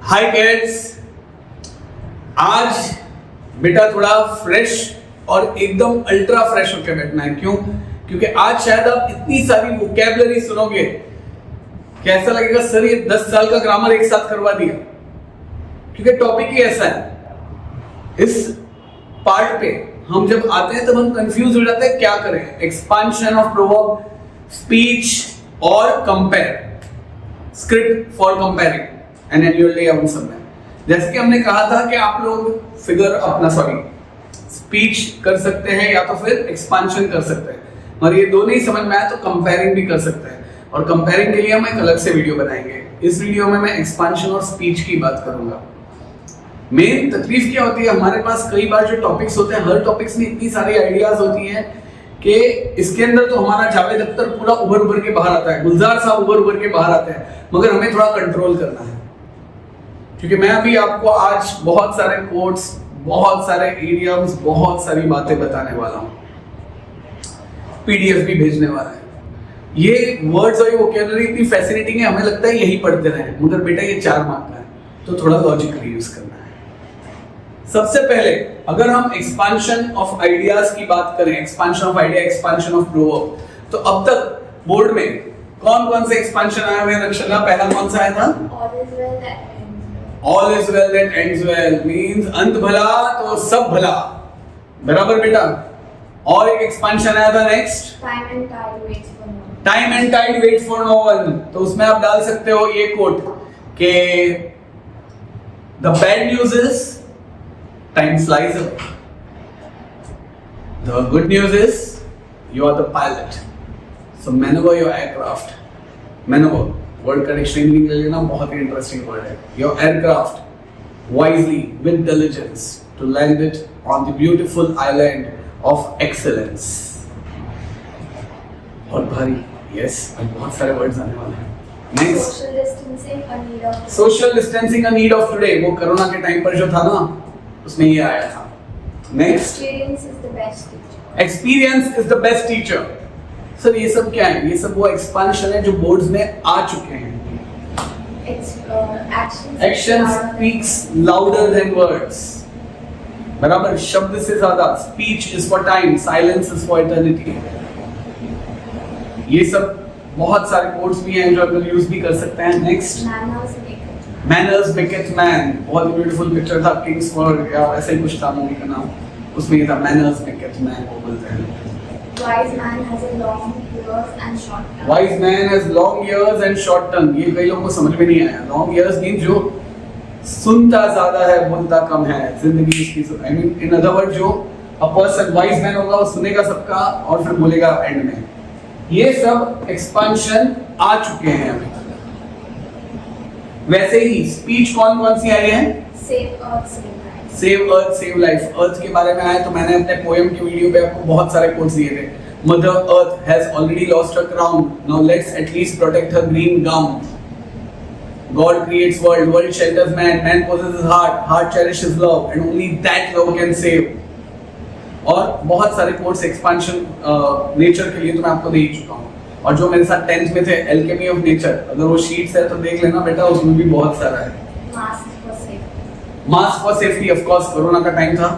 हाय kids, आज बेटा थोड़ा फ्रेश और एकदम अल्ट्रा फ्रेश होकर बैठना है। क्यों? क्योंकि आज शायद आप इतनी सारी वोकैबुलरी सुनोगे कि ऐसा लगेगा सर ये 10 साल का ग्रामर एक साथ करवा दिया। क्योंकि टॉपिक ही ऐसा है। इस पार्ट पे हम जब आते हैं तब हम कंफ्यूज हो जाते हैं क्या करें, एक्सपांशन ऑफ प्रोवर्ब, स्पीच और compare, script for comparing an annual day उन सब में। जैसे कि हमने कहा था कि आप लोग फिगर अपना स्पीच कर सकते हैं या तो फिर एक्सपांशन कर सकते हैं, और ये दोनों ही समझ में आए तो कंपेयरिंग भी कर सकते हैं। और कंपेयरिंग के लिए हम एक अलग से वीडियो बनाएंगे। इस वीडियो में मैं एक्सपांशन और स्पीच की बात करूंगा। मेन तकलीफ क्या होती है, हमारे पास कई बार जो टॉपिक्स होते हैं, हर टॉपिक्स में इतनी सारी आइडियाज होती हैं कि इसके अंदर तो हमारा जावेद अख्तर पूरा उभर उभर के बाहर आता है, गुलजार साहब उभर उभर के बाहर आते हैं, मगर हमें थोड़ा कंट्रोल करना है। क्योंकि मैं अभी आपको आज बहुत सारे कोट्स, बहुत सारे इडियम्स, बहुत सारी बातें बताने वाला हूं, पीडीएफ भी भेजने वाला है। ये वर्ड्स और ये वोकैबुलरी इतनी फैसिनेटिंग है, हमें लगता है यही पढ़ते रहे, मगर बेटा ये 4 मार्क का है, तो थोड़ा लॉजिकली यूज करना है। सबसे पहले अगर हम एक्सपांशन ऑफ आइडियाज की बात करें, expansion of idea, expansion of proverb, तो अब तक बोर्ड में कौन कौन से एक्सपांशन आए हुए हैं? रक्षला, पहला कौन सा आया था? All is well that ends well means अंत भला तो सब भला, बराबर बेटा। और एक एक्सपांशन आया था next, time and tide waits for no one. Time and tide wait for no one. तो उसमें आप डाल सकते हो ये कोट के the bad news is time flies away, the good news is you are the pilot, so manoeuvre your aircraft. Manoeuvre word का dictionary निकल लेना, बहुत ही इंटरेस्टिंग वर्ड है। Your aircraft wisely with diligence to land it on the beautiful island of excellence. बहुत भारी, yes, बहुत सारे वर्ड्स आने वाले हैं। Next, Social distancing a need of. Social distancing a need of today, वो कोरोना के टाइम पर जो था ना, उसमें ये आया था। Next, Experience is the best teacher. Experience is the best teacher. Sir ये सब क्या है? ये सब वो एक्सपांशन है जो बोर्ड्स में आ चुके हैं। Action speaks louder than words, बराबर। शब्द से ज्यादा, speech is for time, silence is for eternity. ये सब बहुत सारे कोड्स भी हैं जो आप लोग यूज भी कर सकते हैं। नेक्स्ट, मैनर्स मेकeth मैन, बहुत ब्यूटीफुल पिक्चर था, किंग्स फॉर या ऐसे ही कुछ था मूवी का नाम, उसमें ये था मैनर्स मेकeth मैन, वो बोलते हैं। Wise man has a long ears and short tongue. Wise man has long ears and short tongue, ये कई लोगों को समझ में नहीं आया। Long ears means जो सुनता ज्यादा है, बोलता कम है, जिंदगी इसकी, I mean in other words जो a person wise man होगा वो सुनेगा सबका और फिर बोलेगा एंड में। ये सब एक्सपांशन आ चुके हैं अभी। वैसे ही स्पीच कौन कौन सी आई है? Save earth, save life. Save earth save life. Earth के बारे में आया तो मैंने अपने पोएम की वीडियो पे आपको बहुत सारे कोट्स दिए थे। Mother earth has already lost her crown, now let's at least protect her green gown. God creates world, world shelters man, man possesses heart, heart cherishes love and only that love can save. और बहुत सारे quotes expansion nature के लिए तो मैं आपको दे ही चुका हूँ। और जो मेरे साथ 10th में थे, एल्केमी ऑफ नेचर, अगर वो शीट्स है तो देख लेना बेटा, उसमें भी बहुत सारा है। Mask for safety, of course corona का टाइम था,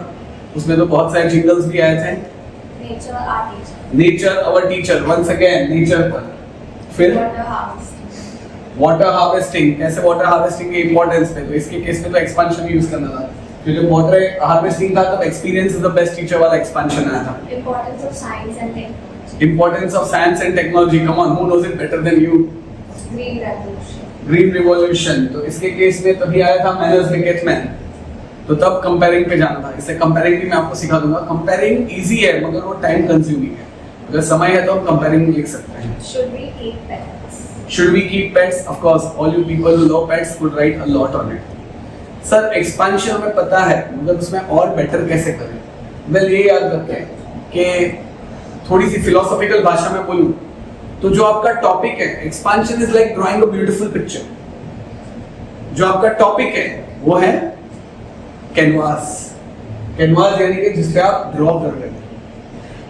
उसमें तो बहुत सारे जिंगल्स भी आए थे। Nature our teacher. Nature our teacher, once again nature पर। फिर Water harvesting. वाटर हार्वेस्टिंग, कैसे वाटर हार्वेस्टिंग के इंपॉर्टेंस पे, तो इसके केस में तो एक्सपांशन यूज करना था, क्योंकि वाटर हार्वेस्टिंग था तब experience is the best teacher वाला एक्सपांशन आया था। Importance of science and technology. Importance of science and technology, come on, who knows it better than you? Green revolution. Green revolution, तो इसके केस में तभी आया था मैनर्स मेकeth मैन, तो तब कंपेयरिंग पे जाना था। इससे कंपेयरिंग भी मैं आपको सिखा दूंगा। कंपेयरिंग इजी है मगर वो टाइम कंज्यूमिंग है, अगर समय है तो हम कंपेयरिंग लिख सकते हैं। Should we keep pets? Should we keep pets? Of course, all you people who love pets could write a lot on it. Sir expansion में पता है, मगर उसमें और बेटर कैसे करें? वेल ये याद रखते हैं कि थोड़ी सी फिलोसॉफिकल भाषा में बोलूं तो जो आपका टॉपिक है, expansion is like drawing a beautiful picture. जो आपका टॉपिक है वो है कैनवास। कैनवास यानी कि जिस पे आप ड्रॉ कर रहे हैं।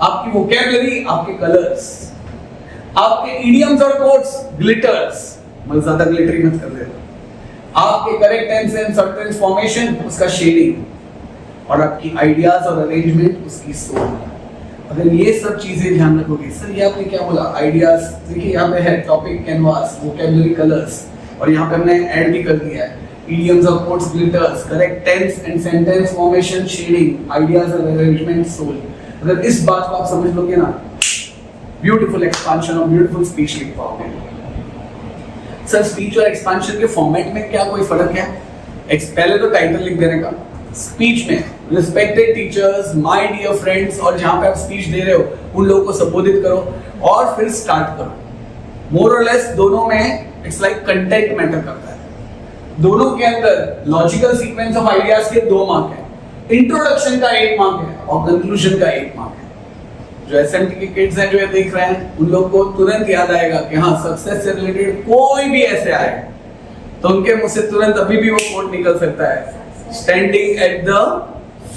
आपकी वोकैबुलरी, आपके कलर्स, आपके इडियम्स और कोट्स, ग्लिटर्स, मतलब ज्यादा ग्लिटरी मत कर देना। आपके correct tense and sentence formation उसका शेडिंग और आपकी आइडियाज और अरेंजमेंट उसकी सोच। अगर ये सब चीजें ध्यान रखोगे, सर ये आपने क्या बोला, आइडियाज, देखिए यहाँ पे है टॉपिक, कैनवास, वोकैबुलरी, कलर्स, और यहाँ पे हमने ऐड भी कर दिया है idioms of quotes, glitters, correct tense and sentence formation, shading, ideas and arrangement, soul। अगर इस बात को आप समझ लोगे ना, ब्यूटीफुल एक्सपांशन और ब्यूटीफुल स्पीच लिख पाओगे। सर स्पीच और एक्सपांशन के फॉर्मेट में क्या कोई फर्क है? पहले तो टाइटल लिख देने का, स्पीच में respected teachers, my dear friends, और जहां पे आप स्पीच दे रहे हो उन लोगों को संबोधित करो और फिर स्टार्ट करो। मोर और लेस दोनों में इट्स लाइक कंटेंट मैटर करता है। दोनों के अंदर लॉजिकल सीक्वेंस ऑफ आइडियाज के 2 मार्क है, इंट्रोडक्शन का 1 मार्क है और कंक्लूजन का 1 मार्क है। जो एसएमटी के किड्स हैं जो ये देख रहे हैं उन लोग को तुरंत याद आएगा कि हाँ सक्सेस से रिलेटेड कोई भी ऐसे आए तो उनके मुंह से तुरंत अभी भी वो कोट निकल सकता है, standing at the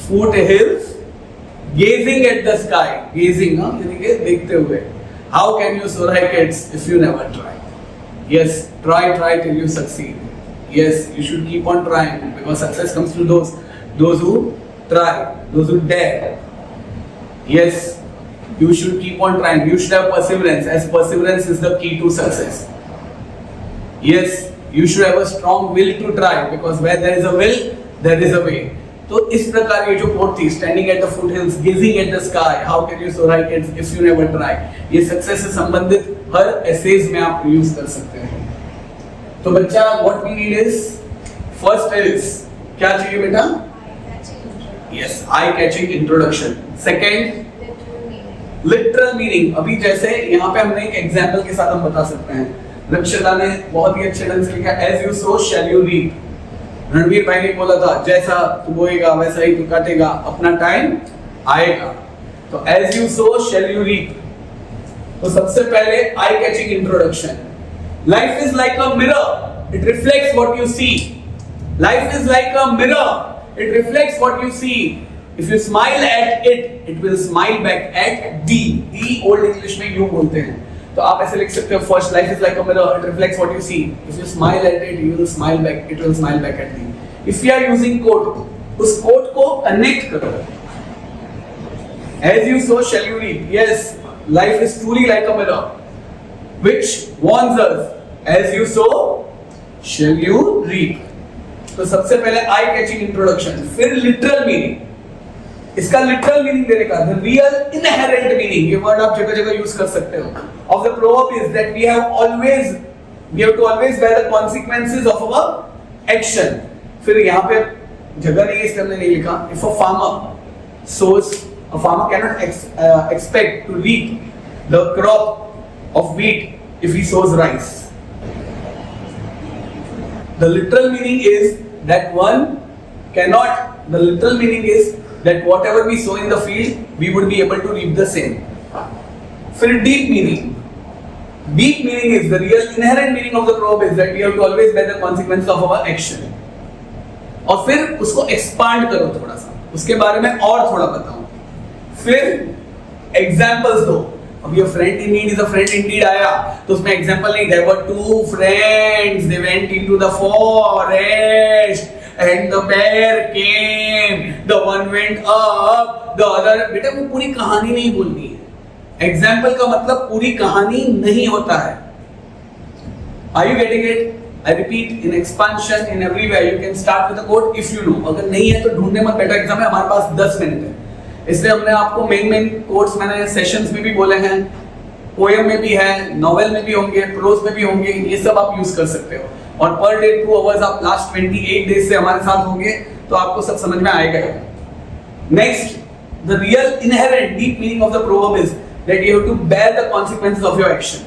foothills, gazing at the sky, gazing यानी कि देखते हुए। How can you soar kids if you never try? Yes, try till you succeed. Yes, you should keep on trying because success comes to those who try, those who dare. Yes, you should keep on trying. You should have perseverance, as perseverance is the key to success. Yes, you should have a strong will to try because where there is a will, there is a way. तो इस प्रकार ये जो coat थी, standing at the foothills, gazing at the sky, how can you soar kids if you never try? ये success से संबंधित हर essays में आप यूज कर सकते हैं। तो बच्चा what we need is, first is क्या चाहिए बेटा? Yes, eye catching introduction. Second literal meaning. अभी जैसे यहाँ पे हमने एक एग्जांपल के साथ हम बता सकते हैं, रक्षिता ने बहुत ही अच्छे ढंग से लिखा, as you sow shall you reap. Ranveer भाई ने बोला था जैसा तू बोएगा वैसा ही तू काटेगा, अपना टाइम आएगा। तो as you sow shall you reap. तो सबसे पहले eye catching introduction. Life is like a mirror, it reflects what you see. Life is like a mirror, it reflects what you see. If you smile at it, it will smile back at thee. The old English में यूं बोलते हैं, तो आप ऐसे लिख सकते हो, first life is like a mirror, it reflects what you see. If you smile at it, you will smile back, it will smile back at thee. If you are using quote, उस quote को connect करो। As you sow shall you reap. Yes, life is truly like a mirror which warns us, as you sow shall you reap। तो सबसे पहले eye catching introduction, फिर literal meaning. इसका literal meaning देने का, the real inherent meaning, ये word आप जगह जगह यूज कर सकते हो, of the proverb is that we have to always bear the consequences of our action. फिर यहाँ पे जगह नहीं है इसलिए हमने नहीं लिखा, if a farmer shows, a farmer cannot expect to reap the crop of wheat if he sows rice। The literal meaning is that the literal meaning is that whatever we sow in the field, we would be able to reap the same। फिर deep meaning is the real inherent meaning of the proverb is that we have to always bear the consequences of our action। और फिर उसको expand करो थोड़ा सा, उसके बारे में और थोड़ा बताओ। फिर एग्जाम्पल्स दो। अब ये friend in need is a friend indeed आया तो उसमें एग्जांपल नहीं, there were 2 friends, they went into the forest and the bear came, the one went up, the other. बेटा वो पूरी कहानी नहीं बोलनी है, एग्जांपल का मतलब पूरी कहानी नहीं होता है। Are you getting it? I repeat, in expansion, in everywhere, you can start with a quote if you know। अगर नहीं है तो ढूंढने मत बैठो, एग्जाम में हमारे पास 10 मिनट है, इसलिए हमने आपको मेन कोर्स मैंने सेशंस में भी बोले हैं, पोएम में भी है, नॉवेल में भी होंगे, प्रोज में भी होंगे, ये सब आप यूज कर सकते हो। और पर डे 2 आवर्स आप लास्ट 28 डेज से हमारे साथ होंगे तो आपको सब समझ में आएगा। Next, the real inherent deep meaning of the proverb is that you have to bear the consequences of your action.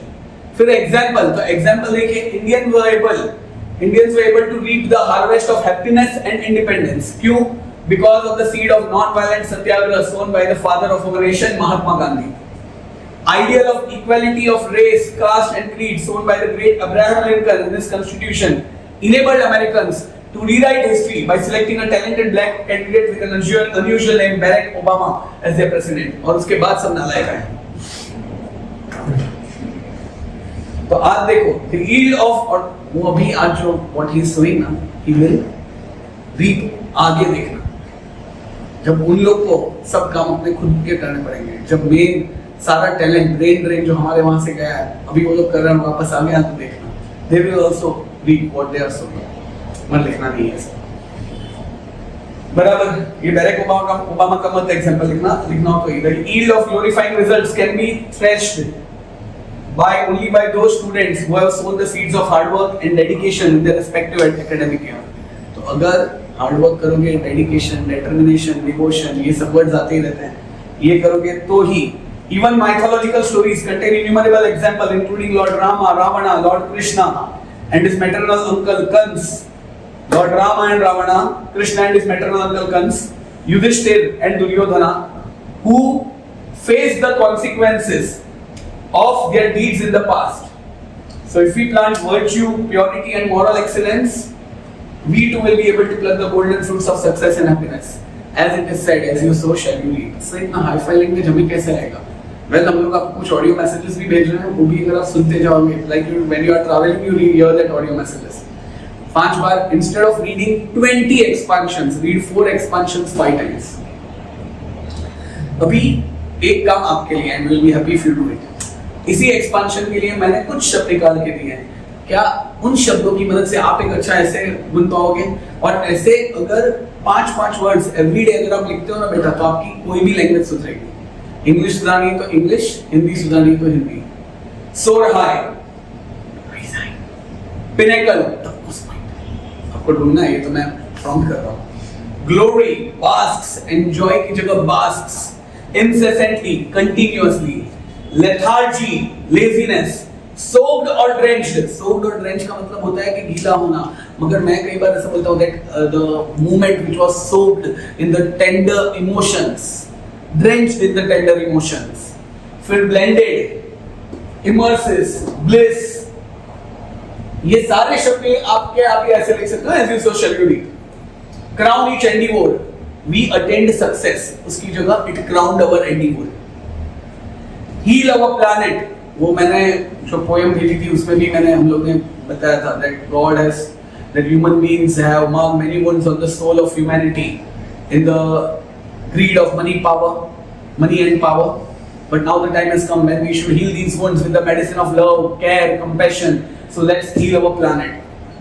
फिर एग्जांपल, तो एग्जांपल देखिए, Indians were able to reap the harvest of happiness and independence. क्यों? Because of the seed of non-violent satyagraha sown by the father of our nation, Mahatma Gandhi। Ideal of equality of race, caste and creed sown by the great Abraham Lincoln in his constitution enabled Americans to rewrite history by selecting a talented black candidate with an unusual name, Barack Obama, as their president। और उसके बाद सब नालायक आए। तो आज देखो, the yield of, और वो अभी आज जो व्हाट ही इज डूइंग ना, ही विल रीप आगे देखना। जब उन लोग को सब काम अपने खुद के करने पड़ेंगे, जब मेन सारा टैलेंट ब्रेन ड्रेन जो हमारे वहां से गया है अभी वो लोग कर रहे हैं, वापस आ गया तो देखना, they will also reap what they are sowing. मन लिखना नहीं है बराबर। ये डायरेक्ट ओबामा का मत एग्जांपल लिखना हो तो इधर yield of glorifying results can be threshed only by those students who have sown the seeds of hard work and dedication in their respective academic year। तो अगर हार्ड वर्क करोगे, dedication, determination, devotion, ये सब words आते ही रहते हैं, ये करोगे तो ही even mythological stories contain innumerable examples including Lord Rama, Ravana, Lord Krishna and his maternal uncle Kans, Lord Rama and Ravana, Krishna and his maternal uncle Kans, Yudhishthir and Duryodhana, who faced the consequences of their deeds in the past. So if we plant virtue, purity and moral excellence, we too will be able to pluck the golden fruits of success and happiness. As it is said, as you sow shall you reap. So इतना hi-fi language हमें कैसे आएगा? Well, हम लोग आपको कुछ audio messages भी भेज रहे हैं, वो भी अगर आप सुनते जाओगे, like when you are travelling you hear that audio messages 5 बार, instead of reading 20 expansions, read 4 expansions 5 times. अभी एक काम आपके लिए, and will be happy if you do it. इसी एक्सपेंशन के लिए मैंने कुछ शब्द निकाल के दिए हैं, क्या उन शब्दों की मदद से आप एक अच्छा ऐसे बुन पाओगे? और ऐसे अगर 5-5 वर्ड्स एवरीडे अगर आप लिखते हो ना बेटा, तो आपकी कोई भी लैंग्वेज सुधरेगी। इंग्लिश सुधारनी है तो इंग्लिश, हिंदी सुधारनी है तो हिंदी। सोर हाई, पिनेकल, आपको ढूंढना है, ये तो मैं प्रॉम्प्ट कर रहा हूं। ग्लोरी, बास्क्स, एंजॉय की जगह बास्क्स, incessantly, continuously, lethargy, laziness, soaked or drenched। soaked और drenched का मतलब होता है कि गीला होना, मगर मैं कई बार ऐसा बोलता हूँ that the movement which was soaked in the tender emotions, drenched in the tender emotions, फिर blended, immerses, bliss, ये सारे शब्द आपके आप ऐसे लिख सकते हो as you so shall you read। crown each endeavor, we attained success, उसकी जगह it crowned our endeavor। heal our planet, वो मैंने जो पोएम भेजी थी उसमें भी मैंने हम लोग ने बताया था that God has, that human beings have marked many wounds on the soul of humanity in the greed of money and power, but now the time has come when we should heal these wounds with the medicine of love, care, compassion, so let's heal our planet।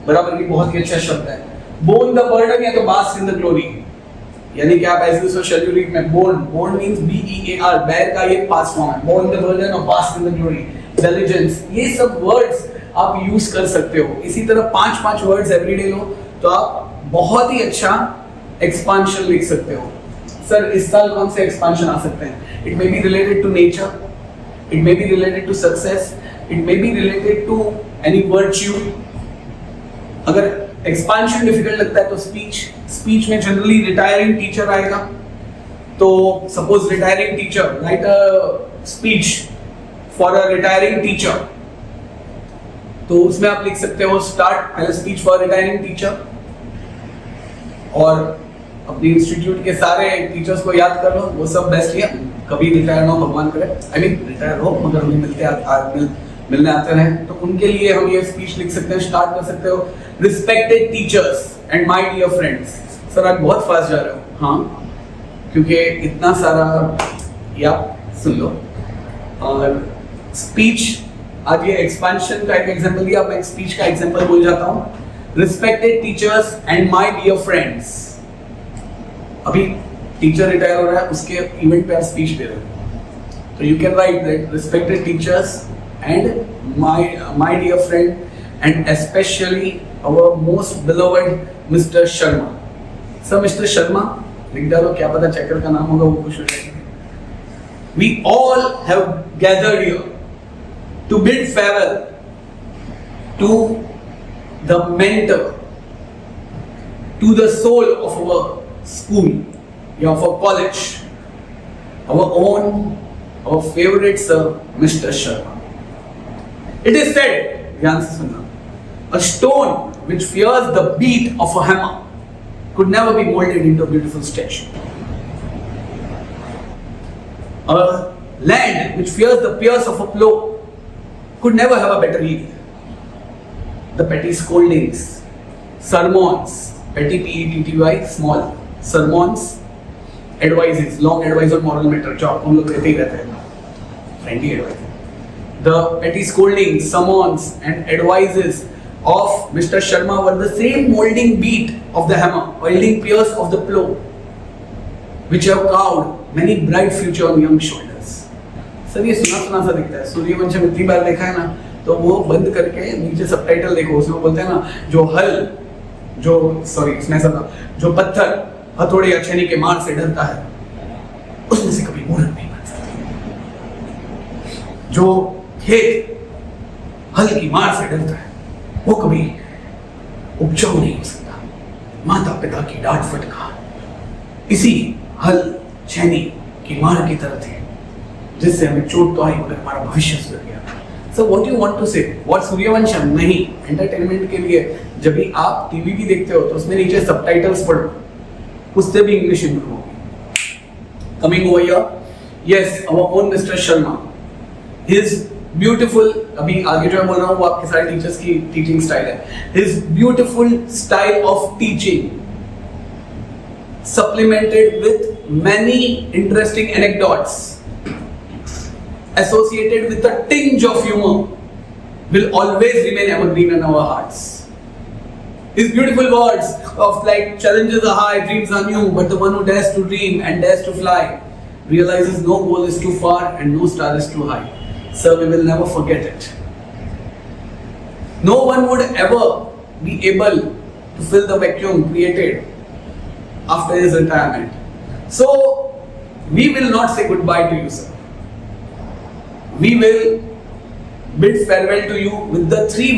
बराबर की बहुत ही अच्छा शब्द है। born the burden या तो bask in the glory, यानी कि आप as you so shall you read में born means B-E-A-R, bear का ये past form है, born the burden और bask in the glory, diligence, ये सब words आप यूज कर सकते हो। इसी तरह 5-5 वर्ड्स एवरीडे लो तो आप बहुत ही अच्छा एक्सपांशन लिख सकते हो। सर इस साल कौन से एक्सपांशन आ सकते हैं? It may be related to nature, it may be related to success, it may be related to any virtue. अगर एक्सपांशन डिफिकल्ट लगता है तो स्पीच में जनरली रिटायरिंग टीचर आएगा, तो suppose retiring teacher, right a speech for a retiring teacher, तो उसमें आप लिख सकते हो स्टार्ट पहले स्पीच फॉर रिटायरिंग टीचर, और अपने इंस्टीट्यूट के सारे टीचर्स को याद कर लो, वो सब बेस्ट है, कभी रिटायर ना हो भगवान करे, आई मीन रिटायर हो मगर हमें मिलने आते रहे, तो उनके लिए हम ये स्पीच लिख सकते हैं। स्टार्ट कर सकते हो respected teachers and my dear friends. Sir आज बहुत फास्ट जा रहे हो, हाँ क्योंकि इतना सारा या सुन लो। और स्पीच आज ये एक्सपेंशन का एक एग्जांपल दिया, मैं स्पीच का एग्जांपल बोल जाता हूँ। Respected teachers and my dear friends, अभी टीचर रिटायर हो रहा है, उसके इवेंट पे आप स्पीच दे रहे हो, तो you can write that respected teachers and my dear friend and specially our most beloved mister Sharma. Sir mister Sharma लिख डालो, क्या पता चेकर का नाम होगा, वो खुश हो जाएंगे। We all have gathered here to bid farewell to the mentor, to the soul of our school, of our college, our favorite sir, Mr. Sharma. It is said, ध्यान से सुनना, a stone which fears the beat of a hammer could never be molded into a beautiful statue. A land which fears the pierce of a plow could never have a better yield. the petty scoldings, sermons, petty PETTY, small, sermons, advices, long advice on moral matter, जो आपको हम लोग देते ही रहते हैं, friendly advice. The petty scoldings, sermons and advices of Mr. Sharma were the same molding beat of the hammer, wielding pierce of the plow, which have carved many bright future on young shoulders. Sir ये सुना सा दिखता है, सूर्यवंशम इतनी बार देखा है ना, तो वो बंद करके नीचे सबटाइटल देखो, उसमें बोलते हैं ना, जो पत्थर हथौड़े या छेनी के मार से डरता है, उसमें से कभी मूर्ख नहीं बन सकता। जो खेत हल की मार से डरता है, वो कभी उपजाऊ नहीं हो सकता। माता पिता की डांट फटकार इसी हल छेनी की मार की तरह थे, जिससे हमें चोट तो आई मगर हमारा भविष्य सुधर गया। So what you want to say, what Sooryavansham नहीं, एंटरटेनमेंट के लिए जब भी आप टीवी भी देखते हो तो उसमें नीचे सबटाइटल्स पढ़ो, उससे भी इंग्लिश इंप्रूव होगी। Coming over here, yes, our own mister Sharma, his beautiful, अभी आगे जो मैं बोल रहा हूँ वो आपके सारे टीचर्स की टीचिंग स्टाइल है, his beautiful style of teaching supplemented with many interesting anecdotes associated with a tinge of humor will always remain evergreen in our hearts. His beautiful words of like, challenges are high, dreams are new, but the one who dares to dream and dares to fly realizes no goal is too far and no star is too high. Sir, we will never forget it. No one would ever be able to fill the vacuum created after his retirement. So, we will not say goodbye to you, sir. We will bid farewell to you with the three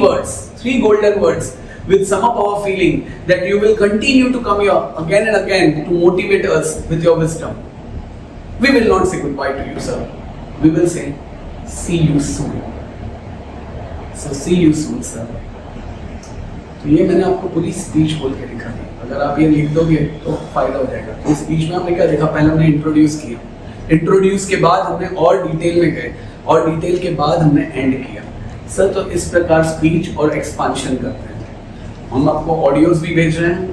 golden words, with sum up our feeling that you will continue to come here again and again to motivate us with your wisdom. We will not say goodbye to you, sir. We will say, see you soon. So, see you soon, sir. तो ये मैंने आपको पूरी speech बोल के लिखा है, अगर आप ये लिख दोगे तो फायदा हो जाएगा। इस स्पीच में हमने क्या देखा, पहले हमने इंट्रोड्यूस किया, इंट्रोड्यूस के बाद हमने और डिटेल में गए, और डिटेल के बाद हमने एंड किया। सर, तो इस प्रकार स्पीच और एक्सपांशन करते हैं। हम आपको ऑडियोज भी भेज रहे हैं,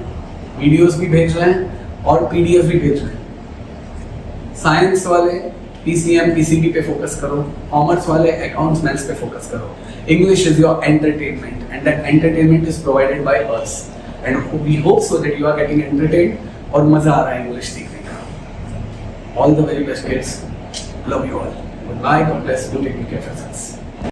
वीडियोज भी भेज रहे हैं और पीडीएफ भी भेज रहे हैं। साइंस वाले पीसीएम पीसीबी पे फोकस करो, कॉमर्स वाले अकाउंट्स मैथ्स पे फोकस करो। English is your entertainment and that entertainment is provided by us and we hope so that you are getting entertained और मजा आ रहा है इंग्लिश सीखने का। All the very best kids, love you all, goodbye, God bless you, take care of yourselves.